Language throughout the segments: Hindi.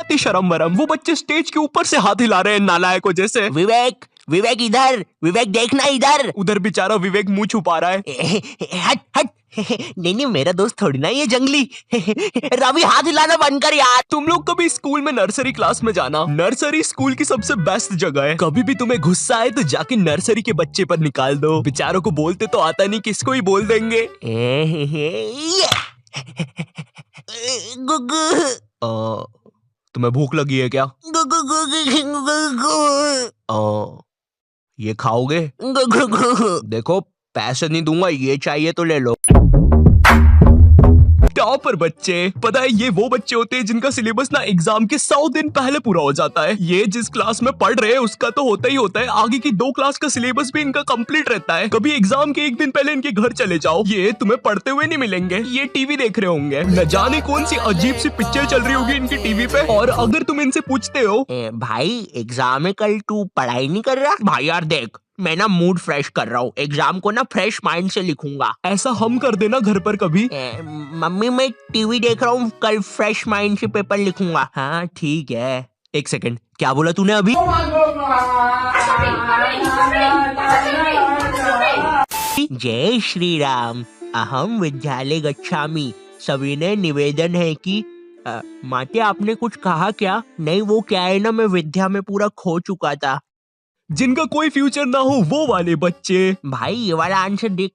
अति शर्म वरम, वो बच्चे स्टेज के ऊपर से हाथ हिला रहे हैं नालायकों जैसे। विवेक, विवेक इधर, विवेक देखना इधर। उधर बेचारा विवेक मुंह छुपा रहा है। हट हट। नहीं नहीं, मेरा दोस्त थोड़ी ना ये जंगली। रवि हाथ हिलाना बंद कर यार। तुम लोग कभी स्कूल में नर्सरी क्लास में जाना, नर्सरी स्कूल की सबसे बेस्ट जगह है। कभी भी तुम्हें गुस्सा आए तो जाके नर्सरी के बच्चे पर निकाल दो, बेचारों को बोलते तो आता नहीं, किसको ही बोल देंगे। तुम्हें भूख लगी है क्या? ये खाओगे? देखो पैसे नहीं दूंगा, ये चाहिए तो ले लो। टॉपर बच्चे, पता है ये वो बच्चे होते हैं जिनका सिलेबस ना एग्जाम के 100 दिन पहले पूरा हो जाता है। ये जिस क्लास में पढ़ रहे हैं उसका तो होता ही होता है, आगे की 2 क्लास का सिलेबस भी इनका कंप्लीट रहता है। कभी एग्जाम के 1 दिन पहले इनके घर चले जाओ, ये तुम्हें पढ़ते हुए नहीं मिलेंगे, ये टीवी देख रहे होंगे। न जाने कौन सी अजीब सी पिक्चर चल रही होगी इनकी टीवी पे। और अगर तुम इनसे पूछते हो भाई एग्जाम है कल, तू पढ़ाई नहीं कर रहा? भाई यार देख, मैं ना मूड फ्रेश कर रहा हूँ, एग्जाम को ना फ्रेश माइंड से लिखूंगा। ऐसा हम कर देना घर पर कभी। मम्मी मैं टीवी देख रहा हूँ, कल फ्रेश माइंड से पेपर लिखूंगा। हाँ ठीक है। 1 सेकंड, क्या बोला तूने अभी? जय श्री राम, अहम विद्यालय गच्छामि। सविनय निवेदन है कि माते आपने कुछ कहा क्या? नहीं वो क्या है ना, मैं विद्या में पूरा खो चुका था। जिनका कोई फ्यूचर ना हो वो वाले बच्चे। भाई ये वाला आंसर देख,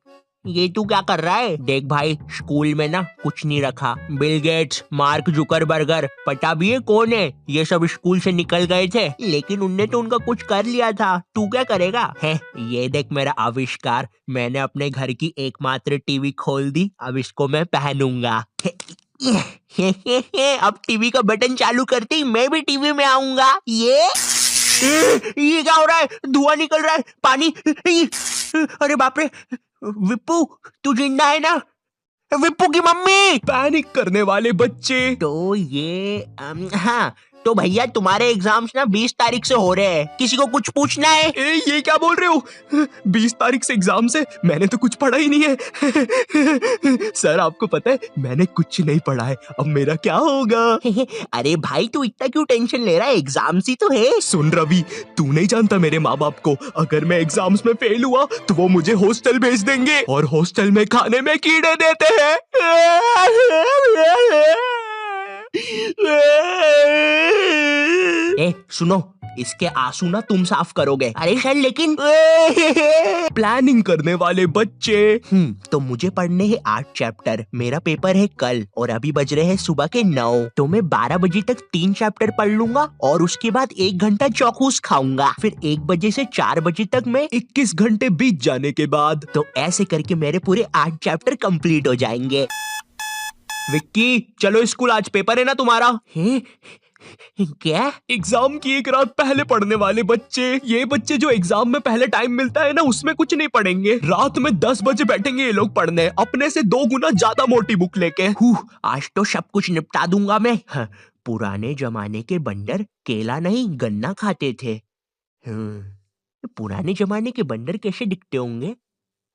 ये तू क्या कर रहा है? देख भाई, स्कूल में ना कुछ नहीं रखा। बिल गेट्स, मार्क जुकरबर्गर, पता भी है कौन है, ये सब स्कूल से निकल गए थे, लेकिन उनने तो उनका कुछ कर लिया था। तू क्या करेगा? है ये देख मेरा आविष्कार, मैंने अपने घर की एकमात्र टीवी खोल दी, अब इसको मैं पहनूंगा। अब टीवी का बटन चालू करते ही मैं भी टीवी में आऊंगा। ये क्या हो रहा है? धुआं निकल रहा है, पानी। अरे बाप रे, विप्पू तू जिंदा है ना? विप्पू की मम्मी। पैनिक करने वाले बच्चे। तो ये हाँ, तो भैया तुम्हारे एग्जाम्स ना 20 तारीख से हो रहे हैं, किसी को कुछ पूछना है? ये क्या बोल रहे हो? 20 तारीख से एग्जाम से? मैंने तो कुछ पढ़ा ही नहीं है। सर आपको पता है मैंने कुछ नहीं पढ़ा है, अब मेरा क्या होगा? अरे भाई तू इतना क्यों टेंशन ले रहा है, एग्जाम्स ही तो है। सुन रवि, तू नहीं जानता मेरे माँ बाप को, अगर मैं एग्जाम्स में फेल हुआ तो वो मुझे हॉस्टल भेज देंगे, और हॉस्टल में खाने में कीड़े देते हैं। सुनो, इसके आंसू ना तुम साफ करोगे। अरे सर लेकिन प्लानिंग करने वाले बच्चे। तो मुझे पढ़ने हैं 8 चैप्टर, मेरा पेपर है कल और अभी बज रहे हैं सुबह के 9, तो मैं 12 बजे तक 3 चैप्टर पढ़ लूंगा और उसके बाद 1 घंटा चौकूस खाऊंगा, फिर 1 बजे से 4 बजे तक मैं 21 घंटे बीत जाने के बाद, तो ऐसे करके मेरे पूरे 8 चैप्टर कंप्लीट हो जाएंगे। विक्की चलो स्कूल, आज पेपर है ना तुम्हारा? क्या? एग्जाम की 1 रात पहले पढ़ने वाले बच्चे। ये बच्चे जो एग्जाम में पहले टाइम मिलता है ना उसमें कुछ नहीं पढ़ेंगे, रात में 10 बजे बैठेंगे ये लोग पढ़ने, अपने से 2 गुना ज्यादा मोटी बुक लेके। आज तो सब कुछ निपटा दूंगा मैं। पुराने जमाने के बंदर केला नहीं गन्ना खाते थे। पुराने जमाने के बंदर कैसे दिखते होंगे?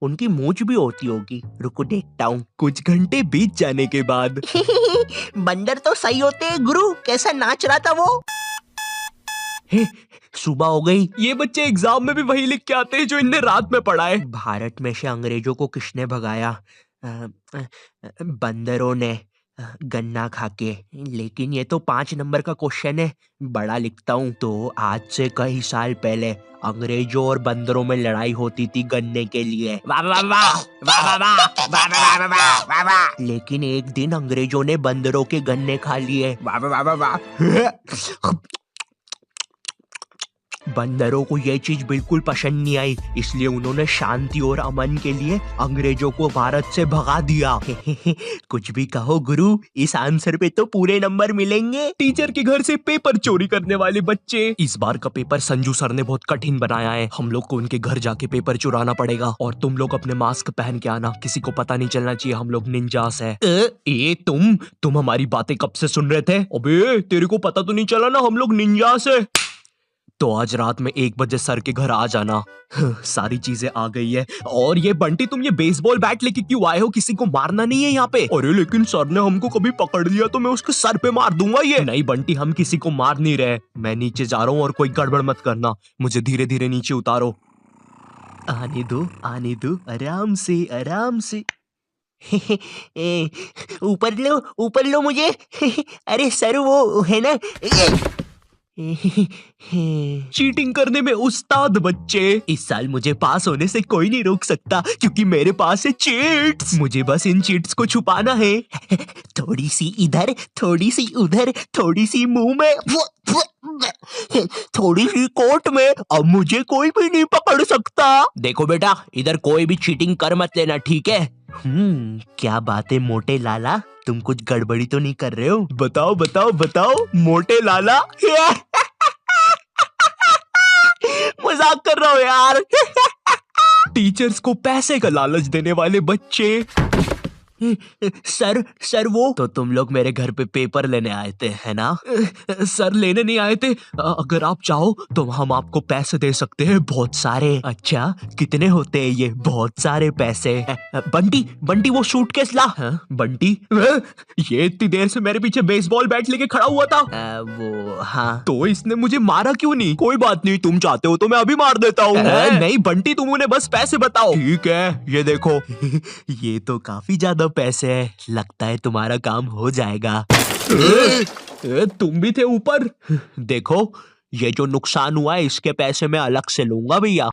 उनकी मूंछ भी होती होगी, रुको देखता हूँ। कुछ घंटे बीत जाने के बाद बंदर तो सही होते हैं गुरु, कैसा नाच रहा था वो। सुबह हो गई। ये बच्चे एग्जाम में भी वही लिख के आते हैं जो इनने रात में पढ़ा है। भारत में से अंग्रेजों को किसने भगाया? बंदरों ने, गन्ना खाके। लेकिन ये तो 5 नंबर का क्वेश्चन है, बड़ा लिखता हूँ। तो आज से कई साल पहले अंग्रेजों और बंदरों में लड़ाई होती थी गन्ने के लिए। वाह वाह वाह, वाह वाह वाह, वाह वाह वाह, वाह वाह। लेकिन एक दिन अंग्रेजों ने बंदरों के गन्ने खा लिए। वाह वाह वाह वाह। बंदरों को ये चीज बिल्कुल पसंद नहीं आई, इसलिए उन्होंने शांति और अमन के लिए अंग्रेजों को भारत से भगा दिया। कुछ भी कहो गुरु, इस आंसर पे तो पूरे नंबर मिलेंगे। टीचर के घर से पेपर चोरी करने वाले बच्चे। इस बार का पेपर संजू सर ने बहुत कठिन बनाया है, हम लोग को उनके घर जाके पेपर चुराना पड़ेगा, और तुम लोग अपने मास्क पहन के आना, किसी को पता नहीं चलना चाहिए हम लोग निंजास है। तुम हमारी बातें कब से सुन रहे थे? अबे तेरे को पता तो नहीं चला ना हम लोग निंजास है। तो आज रात में 1 बजे सर के घर आ जाना। सारी चीजें आ गई है। और ये बंटी, तुम ये बेसबॉल बैट लेके क्यों आए हो? किसी को मारना नहीं है यहाँ पे? अरे लेकिन सर ने हमको कभी पकड़ लिया तो मैं उसके सर पे मार दूंगा। ये नहीं बंटी, हम किसी को मार नहीं रहे। मैं नीचे जा रहा हूँ और कोई गड़बड़ मत करना। मुझे धीरे धीरे नीचे उतारो। आने दो, आराम से आराम से। ऊपर लो मुझे। अरे सर वो है ना। चीटिंग करने में उस्ताद बच्चे। इस साल मुझे पास होने से कोई नहीं रोक सकता क्योंकि मेरे पास है चीट्स। मुझे बस इन चीट्स को छुपाना है। थोड़ी सी इधर, थोड़ी सी उधर, थोड़ी सी मुंह में, थोड़ी सी कोट में। अब मुझे कोई भी नहीं पकड़ सकता। देखो बेटा, इधर कोई भी चीटिंग कर मत लेना, ठीक है? क्या बात है मोटे लाला, तुम कुछ गड़बड़ी तो नहीं कर रहे हो? बताओ बताओ बताओ मोटे लाला। मजाक कर रहा हूँ यार। टीचर्स को पैसे का लालच देने वाले बच्चे। सर वो तो तुम लोग मेरे घर पे पेपर लेने आए थे, है ना? सर लेने नहीं आए थे। अगर आप चाहो तो हम आपको पैसे दे सकते हैं, बहुत सारे। अच्छा, कितने होते हैं ये बहुत सारे पैसे? बंटी वो सूटकेस ला। बंटी ये इतनी देर से मेरे पीछे बेसबॉल बैट लेके खड़ा हुआ था। वो हाँ। तो इसने मुझे मारा क्यों नहीं? कोई बात नहीं, तुम चाहते हो तो मैं अभी मार देता हूँ। नहीं बंटी, तुम उन्हें बस पैसे बताओ। ठीक है, ये देखो। ये तो काफी ज्यादा पैसे है, लगता है तुम्हारा काम हो जाएगा। तुम भी थे ऊपर। देखो, ये जो नुकसान हुआ है इसके पैसे मैं अलग से लूंगा भैया।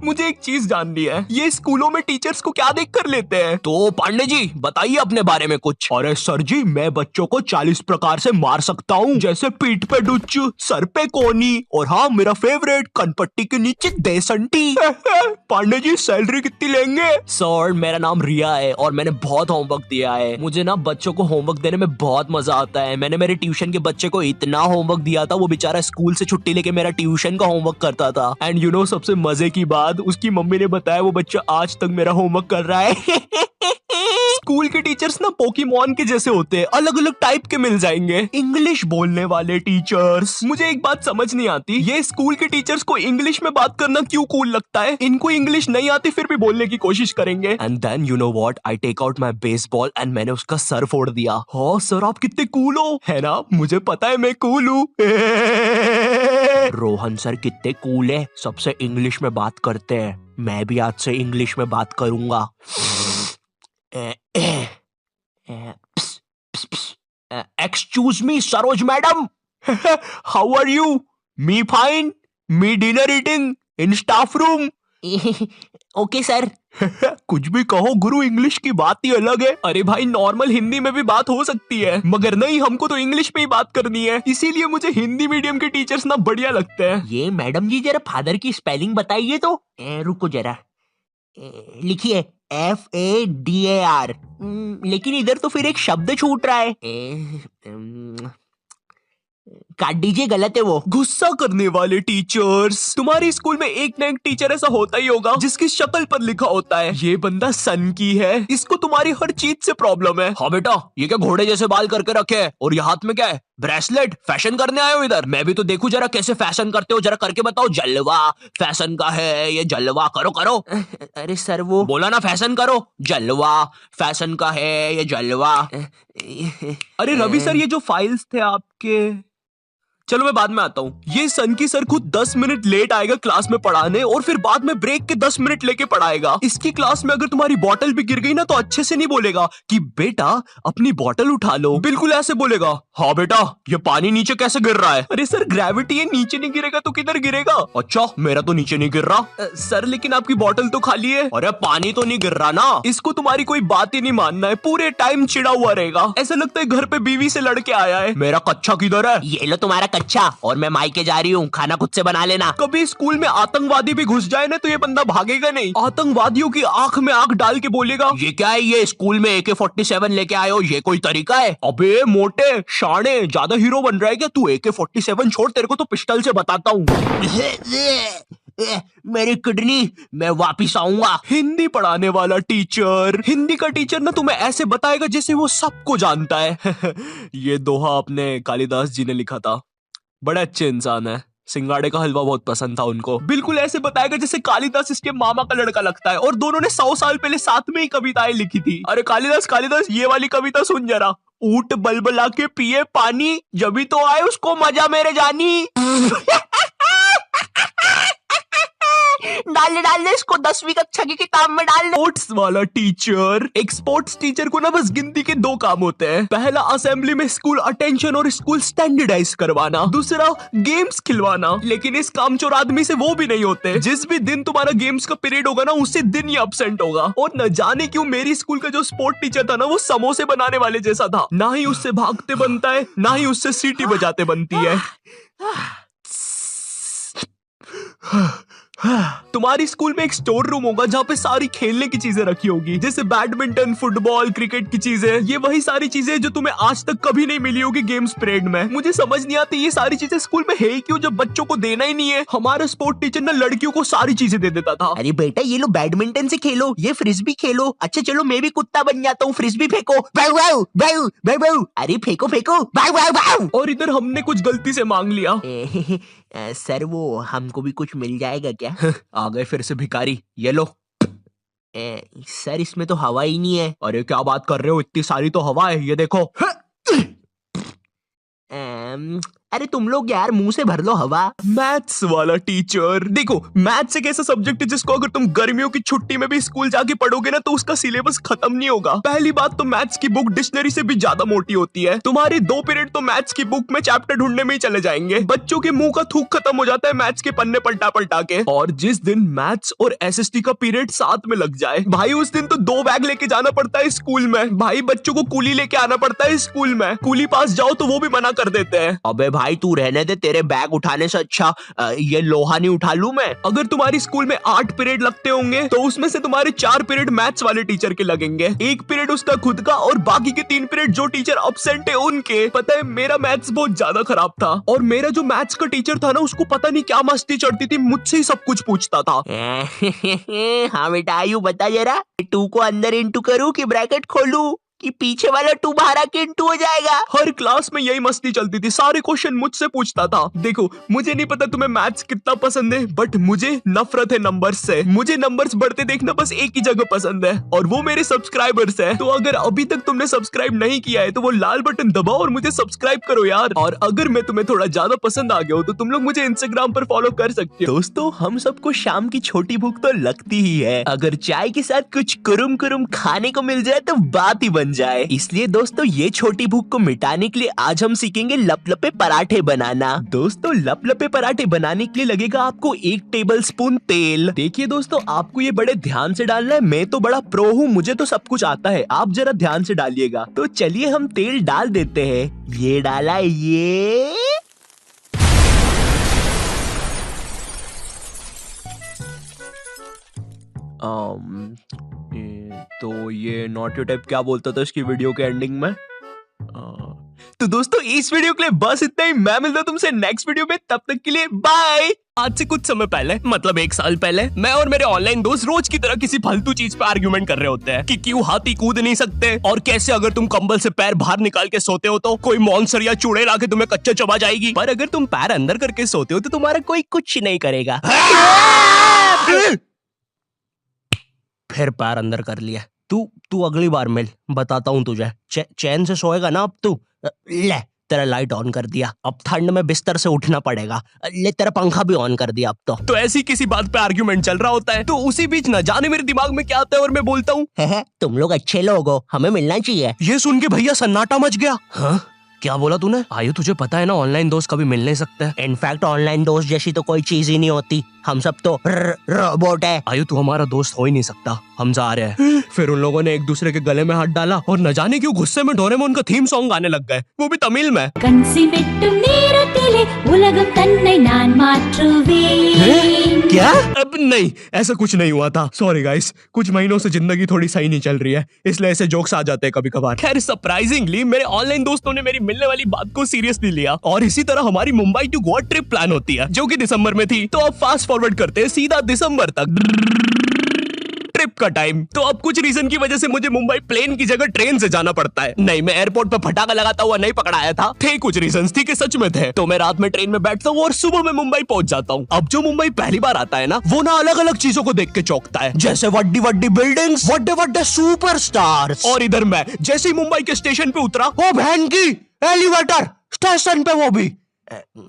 मुझे एक चीज जाननी है, ये स्कूलों में टीचर्स को क्या देख कर लेते हैं? तो पांडे जी बताइए अपने बारे में कुछ। अरे सर जी, मैं बच्चों को 40 प्रकार से मार सकता हूँ, जैसे पीठ पे डुच्च, सर पे कोनी, और हाँ मेरा फेवरेट, कनपट्टी के नीचे देसंटी। पांडे जी सैलरी कितनी लेंगे? सर मेरा नाम रिया है और मैंने बहुत होमवर्क दिया है। मुझे ना बच्चों को होमवर्क देने में बहुत मजा आता है। मैंने मेरे ट्यूशन के बच्चे को इतना होमवर्क दिया था, वो बेचारा स्कूल से छुट्टी लेके मेरा ट्यूशन का होमवर्क करता था। एंड यू नो सबसे मजे की बात, उसकी मम्मी ने बताया वो बच्चा आज तक मेरा होमवर्क कर रहा है। स्कूल के टीचर्स ना पोकेमॉन के जैसे होते हैं, अलग अलग टाइप के मिल जाएंगे। इंग्लिश बोलने वाले टीचर्स। मुझे एक बात समझ नहीं आती, ये स्कूल के टीचर्स को इंग्लिश में बात करना क्यों कूल लगता है? इनको इंग्लिश नहीं आती फिर भी बोलने की कोशिश करेंगे। And then you know what, I take out my baseball and मैंने उसका सर फोड़ दिया। हाँ सर, आप कितने कूल हो, है ना? मुझे पता है मैं कूल हूँ। रोहन सर कितने कूल है, सबसे इंग्लिश में बात करते हैं। मैं भी आज से इंग्लिश में बात करूंगा। Excuse me Saroj madam. How are you? Me fine, me dinner eating in staff room. Okay sir. कुछ भी कहो गुरु, इंग्लिश की बात ही अलग है। अरे भाई, नॉर्मल हिंदी में भी बात हो सकती है, मगर नहीं, हमको तो इंग्लिश में ही बात करनी है। इसीलिए मुझे हिंदी मीडियम के टीचर्स ना बढ़िया लगते हैं। ये मैडम जी जरा फादर की स्पेलिंग बताइए तो। रुको जरा, लिखिए FADAR। लेकिन इधर तो फिर एक शब्द छूट रहा है। काट दीजिए, गलत है वो। गुस्सा करने वाले टीचर्स। तुम्हारे स्कूल में एक ना एक टीचर ऐसा होता ही होगा जिसकी शक्ल पर लिखा होता है ये बंदा सन की है, इसको तुम्हारी हर चीज से प्रॉब्लम है। हाँ बेटा, ये क्या घोड़े जैसे बाल करके रखे है, और ये हाथ में क्या है? ब्रेसलेट। फैशन करने आए हो इधर? मैं भी तो देखूं जरा कैसे फैशन करते हो, जरा करके बताओ। जलवा फैशन का है ये, जलवा करो करो। अरे सर वो बोला ना फैशन करो। जलवा फैशन का है ये, जलवा। अरे रवि सर, ये जो फाइल्स थे आपके, चलो मैं बाद में आता हूँ। ये सन की सर खुद 10 मिनट लेट आएगा क्लास में पढ़ाने, और फिर बाद में ब्रेक के 10 मिनट लेके पढ़ाएगा। इसकी क्लास में अगर तुम्हारी बॉटल भी गिर गई ना तो अच्छे से नहीं बोलेगा कि बेटा अपनी बॉटल उठा लो, बिल्कुल ऐसे बोलेगा, हाँ बेटा ये पानी नीचे कैसे गिर रहा है? अरे सर ग्रेविटी है, नीचे नहीं गिरेगा तो किधर गिरेगा? अच्छा, मेरा तो नीचे नहीं गिर रहा। सर लेकिन आपकी बॉटल तो खाली है। अरे पानी तो नहीं गिर रहा ना। इसको तुम्हारी कोई बात ही नहीं मानना है, पूरे टाइम चिड़ा हुआ रहेगा, ऐसा लगता है घर पे बीवी से लड़के आया है। मेरा कच्चा किधर है? ये लो तुम्हारा अच्छा, और मैं मायके जा रही हूँ, खाना खुद से बना लेना। कभी स्कूल में आतंकवादी भी घुस जाए ना तो ये बंदा भागेगा नहीं, आतंकवादियों की आंख में आंख डाल के बोलेगा, ये क्या है, ये स्कूल में AK-47 लेके आए हो, ये कोई तरीका है? अबे मोटे शाणे, ज्यादा हीरो बन रहा है क्या तू? AK-47 छोड़, तेरे को तो पिस्टल से बताता हूँ। मेरी किडनी, मैं वापिस आऊंगा। हिंदी पढ़ाने वाला टीचर, हिंदी का टीचर ना तुम्हें ऐसे बताएगा जैसे वो सबको जानता है। ये दोहा अपने कालिदास जी ने लिखा था, बड़े अच्छे इंसान है। सिंगाड़े का हलवा बहुत पसंद था उनको। बिल्कुल ऐसे बताएगा जैसे कालिदास इसके मामा का लड़का लगता है और दोनों ने 100 साल पहले साथ में ही कविताएं लिखी थी। अरे कालिदास ये वाली कविता सुन जरा। ऊंट बलबला के पिए पानी, जब भी तो आए उसको मजा मेरे जानी। डाल दे इसको 10वीं कक्षा की किताब में डाल दे। स्पोर्ट्स वाला टीचर। एक स्पोर्ट्स टीचर को ना बस गिनती के 2 काम होते हैं। पहला असेंबली में स्कूल अटेंशन और स्कूल स्टैंडर्डाइज करवाना, दूसरा गेम्स खिलवाना। लेकिन इस कामचोर आदमी से वो भी नहीं होते। जिस भी दिन तुम्हारा गेम्स का पीरियड होगा ना उसी दिन ये एब्सेंट होगा। और न जाने क्यों मेरी स्कूल का जो स्पोर्ट टीचर था ना वो समोसे बनाने वाले जैसा था। ना ही उससे भागते बनता है, ना ही उससे सीटी बजाते बनती है। तुम्हारी स्कूल में एक स्टोर रूम होगा जहाँ पे सारी खेलने की चीजें रखी होगी, जैसे बैडमिंटन, फुटबॉल, क्रिकेट की चीजें। ये वही सारी चीजें जो तुम्हें आज तक कभी नहीं मिली होगी गेम्स पीरियड में। मुझे समझ नहीं आती ये सारी चीजें स्कूल में है ही क्यों जब बच्चों को देना ही नहीं है। हमारा स्पोर्ट टीचर ना लड़कियों को सारी चीजें दे देता था। अरे बेटा ये लो बैडमिंटन से खेलो, ये फ्रिस्बी खेलो। अच्छा चलो मैं भी कुत्ता बन जाता हूँ, फ्रिस्बी फेंको। बाउ बाउ बाउ बाउ बाउ। अरे फेंको फेंको, बाउ बाउ बाउ। और इधर हमने कुछ गलती से मांग लिया। सर वो हमको भी कुछ मिल जाएगा क्या? आ गए फिर से भिखारी, ये लो। सर इसमें तो हवा ही नहीं है। अरे क्या बात कर रहे हो, इतनी सारी तो हवा है, ये देखो। अरे तुम लोग यार मुंह से भर लो हवा। मैथ्स वाला टीचर। देखो मैथ्स एक ऐसा सब्जेक्ट है जिसको अगर तुम गर्मियों की छुट्टी में भी स्कूल जाके पढ़ोगे ना तो उसका सिलेबस खत्म नहीं होगा। पहली बात तो मैथ्स की बुक डिक्शनरी से भी ज्यादा मोटी होती है। तुम्हारे 2 पीरियड तो मैथ्स की बुक में चैप्टर ढूंढने में ही चले जाएंगे। बच्चों के मुंह का थूक खत्म हो जाता है मैथ्स के पन्ने पलटा पलटा के। और जिस दिन मैथ्स और एसएसटी का पीरियड साथ में लग जाए भाई उस दिन तो 2 बैग लेके जाना पड़ता है स्कूल में। भाई बच्चों को कूली लेके आना पड़ता है स्कूल में। कूली पास जाओ तो वो भी मना कर देते हैं। अबे भाई तू रहने दे, तेरे बैग उठाने से अच्छा ये लोहा नहीं उठा लूं मैं। अगर तुम्हारी स्कूल में 8 पीरियड लगते होंगे तो उसमें से तुम्हारे 4 पीरियड मैथ्स वाले टीचर के लगेंगे, 1 पीरियड उसका खुद का और बाकी के 3 पीरियड जो टीचर एब्सेंट है उनके। पता है मेरा मैथ्स बहुत ज्यादा खराब था और मेरा जो मैथ्स का टीचर था ना उसको पता नहीं क्या मस्ती चढ़ती थी, मुझसे ही सब कुछ पूछता था। हाँ बेटा आयु बता जरा, 2 को अंदर इंटू करूं कि ब्रैकेट खोलूं कि पीछे वाला 2 बाहर आके इंटू हो जाएगा। हर क्लास में यही मस्ती चलती थी, सारे क्वेश्चन मुझसे पूछता था। देखो मुझे नहीं पता तुम्हें मैथ्स कितना पसंद है बट मुझे नफरत है नंबर्स से। मुझे नंबर्स बढ़ते देखना बस एक ही जगह पसंद है और वो मेरे सब्सक्राइबर्स है। तो अगर अभी तक तुमने सब्सक्राइब नहीं किया है तो वो लाल बटन दबाओ और मुझे सब्सक्राइब करो यार। और अगर मैं तुम्हें थोड़ा ज्यादा पसंद आ गया हो तो तुम लोग मुझे इंस्टाग्राम पर फॉलो कर सकते हो। दोस्तों हम सबको शाम की छोटी भूख तो लगती ही है, अगर चाय के साथ कुछ कुरुम कुरुम खाने को मिल जाए तो बात ही बन जाए। इसलिए दोस्तों ये छोटी भूख को मिटाने के लिए आज हम सीखेंगे लपलपे पराठे बनाना। दोस्तों लपलपे पराठे बनाने के लिए लगेगा आपको 1 टेबलस्पून तेल। देखिए दोस्तों आपको ये बड़े ध्यान से डालना है, मैं तो बड़ा प्रो हूँ, मुझे तो सब कुछ आता है, आप जरा ध्यान से डालिएगा। तो चलिए हम तेल डाल देते हैं। ये डाला, ये तो ये नॉट योर टाइप क्या बोलता था इसकी वीडियो के एंडिंग में। तो दोस्तों इस वीडियो के लिए बस इतना ही। मैं मिलता हूं तुमसे नेक्स्ट वीडियो में, तब तक के लिए बाय। आज से कुछ समय पहले मतलब 1 साल पहले मैं और मेरे ऑनलाइन दोस्त रोज की तरह किसी फालतू चीज पे आर्ग्यूमेंट कर रहे होते हैं कि क्यों हाथी कूद नहीं सकते और कैसे अगर तुम कंबल से पैर बाहर निकाल के सोते हो तो कोई मॉन्स्टर या चूड़ैल आके तुम्हें कच्चा चबा जाएगी, पर अगर तुम पैर अंदर करके सोते हो तो तुम्हारा कोई कुछ नहीं करेगा। फिर पैर अंदर कर लिया। तू अगली बार मिल, बताता हूँ तुझे। चैन से सोएगा ना अब तू। ले तेरा लाइट ऑन कर दिया, अब ठंड में बिस्तर से उठना पड़ेगा। ले तेरा पंखा भी ऑन कर दिया अब तो ऐसी किसी बात पे आर्ग्यूमेंट चल रहा होता है तो उसी बीच न जाने मेरे दिमाग में क्या आता है और मैं बोलता हूँ तुम लोग अच्छे लोग हो, हमें मिलना चाहिए। ये सुन के भैया सन्नाटा मच गया। हाँ क्या बोला तूने? आयु तुझे पता है ना ऑनलाइन दोस्त कभी मिल नहीं सकते। इनफैक्ट ऑनलाइन दोस्त जैसी तो कोई चीज ही नहीं होती, हम सब तो रोबोट है। आयु तू हमारा दोस्त हो ही नहीं सकता, हम जा रहे हैं। फिर उन लोगों ने एक दूसरे के गले में हाथ डाला और न जाने क्यों गुस्से में डोरेमोन का थीम सॉन्ग गाने लग गए, वो भी तमिल में। क्या? अब नहीं, ऐसा कुछ नहीं हुआ था। सॉरी गाइस, कुछ महीनों से जिंदगी थोड़ी सही नहीं चल रही है इसलिए ऐसे जोक्स आ जाते हैं कभी कभार। खैर सरप्राइजिंगली मेरे ऑनलाइन दोस्तों ने मेरी मिलने वाली बात को सीरियसली लिया और इसी तरह हमारी Mumbai to Goa trip plan होती है जो कि दिसंबर में थी। तो अब फास्ट फॉरवर्ड करते हैं सीधा दिसंबर तक। ट्रिप ट्रिप का टाइम। तो अब कुछ रीजन की वजह से मुझे मुंबई प्लेन की जगह ट्रेन से जाना पड़ता है। नहीं, मैं एयरपोर्ट पे फटाका लगाता हुआ नहीं पकड़ाया था। थे कुछ रीजन, ठीक है, सच में थे। तो मैं रात में ट्रेन में बैठता हूँ और सुबह में मुंबई पहुंच जाता हूँ। अब जो मुंबई पहली बार आता है ना, वो ना अलग अलग चीजों को देख के चौंकता है, जैसे वड्डी वड्डी बिल्डिंग्स, वड्डे वड्डे सुपरस्टार्स। और इधर मैं जैसे ही मुंबई के स्टेशन पे उतरा, ओ बहन की एलिवेटर स्टेशन पे, वो भी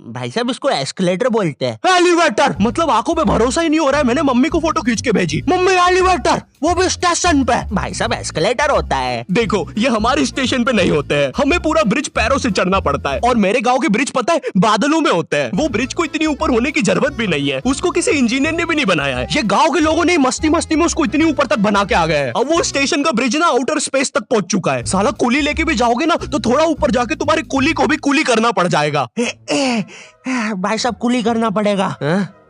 भाई साहब इसको एस्केलेटर बोलते हैं। एलिवेटर मतलब आंखों पे भरोसा ही नहीं हो रहा है। मैंने मम्मी को फोटो खींच के भेजी, मम्मी एलिवेटर, वो भी स्टेशन पे। भाई साहब एस्केलेटर होता है। देखो, ये हमारे स्टेशन पे नहीं होते हैं, हमें पूरा ब्रिज पैरों से चढ़ना पड़ता है। और मेरे गांव के ब्रिज पता है बादलों में होते हैं। वो ब्रिज को इतनी ऊपर होने की जरूरत भी नहीं है, उसको किसी इंजीनियर ने भी नहीं बनाया है। ये गांव के लोगों ने मस्ती मस्ती में उसको इतनी ऊपर तक बना के आ गए हैं। अब वो स्टेशन का ब्रिज ना आउटर स्पेस तक पहुंच चुका है। साला कुली लेके भी जाओगे ना तो थोड़ा ऊपर जाके तुम्हारी कुली को भी कुली करना पड़ जाएगा। भाई साहब कुली करना पड़ेगा।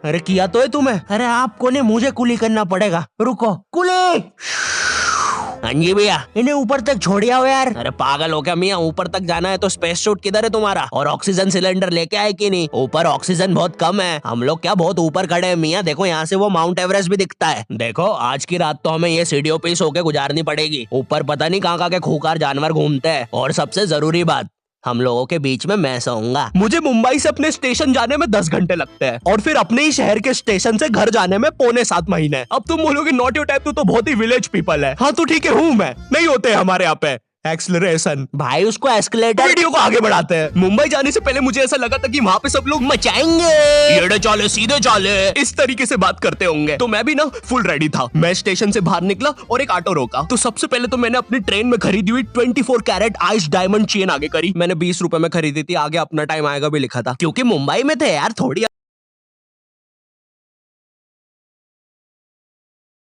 अरे किया तो है तुम्हें। अरे आपको ने मुझे कुली करना पड़ेगा। रुको, कुली। हाँ जी भैया, इन्हें ऊपर तक छोड़िया हो यार। अरे पागल हो क्या मियाँ, ऊपर तक जाना है तो स्पेस सूट किधर है तुम्हारा? और ऑक्सीजन सिलेंडर लेके आए कि नहीं? ऊपर ऑक्सीजन बहुत कम है, हम लोग क्या बहुत ऊपर खड़े हैं मियाँ। देखो यहाँ से वो माउंट एवरेस्ट भी दिखता है। देखो आज की रात तो हमें ये सीढ़ियों पे सो के गुजारनी पड़ेगी। ऊपर पता नहीं कहाँ के खूंखार जानवर घूमते हैं। और सबसे जरूरी बात, हम लोगों के बीच में मैं सोऊंगा। मुझे मुंबई से अपने स्टेशन जाने में 10 घंटे लगते हैं और फिर अपने ही शहर के स्टेशन से घर जाने में 6.25 महीने। अब तुम बोलोगे नॉट योर टाइप, तो बहुत ही विलेज पीपल है। हाँ तो ठीक है, हूँ मैं, नहीं होते हमारे यहाँ पे एक्सलरेशन। भाई उसको एस्केलेटर। वीडियो को आगे बढ़ाते हैं। मुंबई जाने से पहले मुझे ऐसा लगा था कि वहाँ पे सब लोग मचाएंगे, एड़े चाले सीधे चाले इस तरीके से बात करते होंगे। तो मैं भी ना फुल रेडी था। मैं स्टेशन से बाहर निकला और एक ऑटो रोका। तो सबसे पहले तो मैंने अपनी ट्रेन में खरीदी हुई 24 कैरेट आइस डायमंड चेन आगे करी। मैंने 20 रुपए में खरीदी थी, आगे अपना टाइम आएगा भी लिखा था, क्योंकि मुंबई में थे यार, थोड़ी